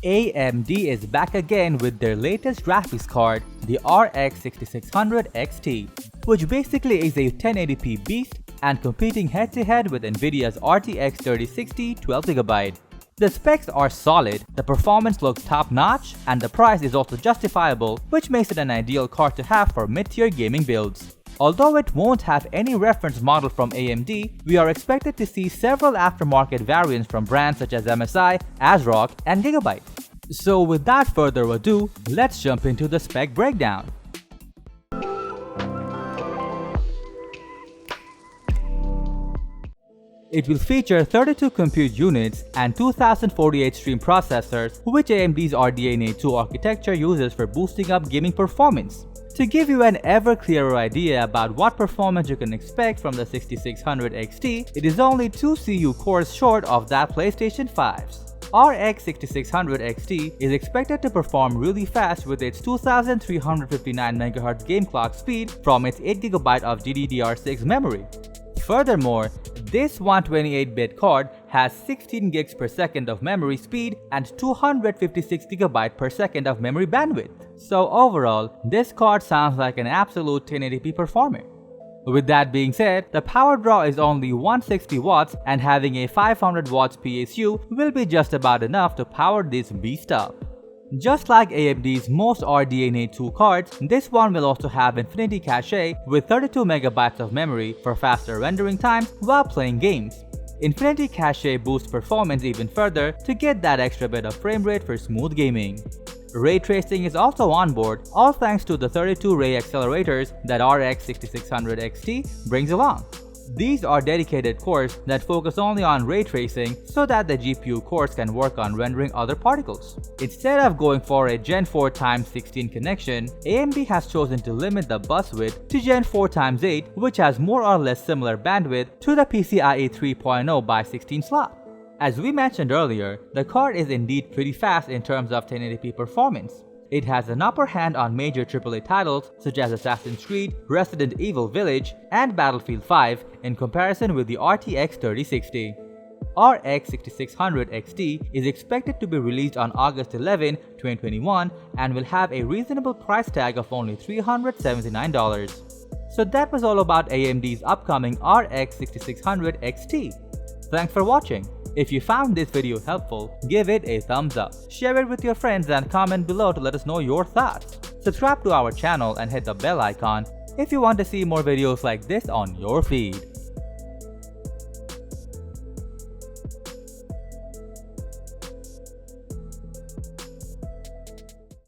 AMD is back again with their latest graphics card, the RX 6600 XT, which basically is a 1080p beast and competing head-to-head with Nvidia's RTX 3060 12GB. The specs are solid, the performance looks top-notch, and the price is also justifiable, which makes it an ideal card to have for mid-tier gaming builds. Although it won't have any reference model from AMD, we are expected to see several aftermarket variants from brands such as MSI, ASRock, and Gigabyte. So without further ado, let's jump into the spec breakdown. It will feature 32 compute units and 2048 stream processors, which AMD's RDNA 2 architecture uses for boosting up gaming performance. To give you an ever clearer idea about what performance you can expect from the 6600 XT, it is only 2 CPU cores short of that PlayStation 5's. RX 6600 XT is expected to perform really fast with its 2359 MHz game clock speed from its 8GB of GDDR6 memory. Furthermore, this 128-bit card has 16 gigs per second of memory speed and 256 GB per second of memory bandwidth. So overall, this card sounds like an absolute 1080p performer. With that being said, the power draw is only 160 watts and having a 500 watts PSU will be just about enough to power this beast up. Just like AMD's most RDNA 2 cards, this one will also have Infinity Cache with 32 MB of memory for faster rendering times while playing games. Infinity Cache boosts performance even further to get that extra bit of frame rate for smooth gaming. Ray tracing is also on board, all thanks to the 32 ray accelerators that RX 6600 XT brings along. These are dedicated cores that focus only on ray tracing so that the GPU cores can work on rendering other particles. Instead of going for a Gen 4 x 16 connection, AMD has chosen to limit the bus width to Gen 4 x 8, which has more or less similar bandwidth to the PCIe 3.0 x 16 slot. As we mentioned earlier, the card is indeed pretty fast in terms of 1080p performance. It has an upper hand on major AAA titles such as Assassin's Creed, Resident Evil Village, and Battlefield 5 in comparison with the RTX 3060. RX 6600 XT is expected to be released on August 11, 2021 and will have a reasonable price tag of only $379. So that was all about AMD's upcoming RX 6600 XT. Thanks for watching. If you found this video helpful, give it a thumbs up, share it with your friends and comment below to let us know your thoughts. Subscribe to our channel and hit the bell icon if you want to see more videos like this on your feed.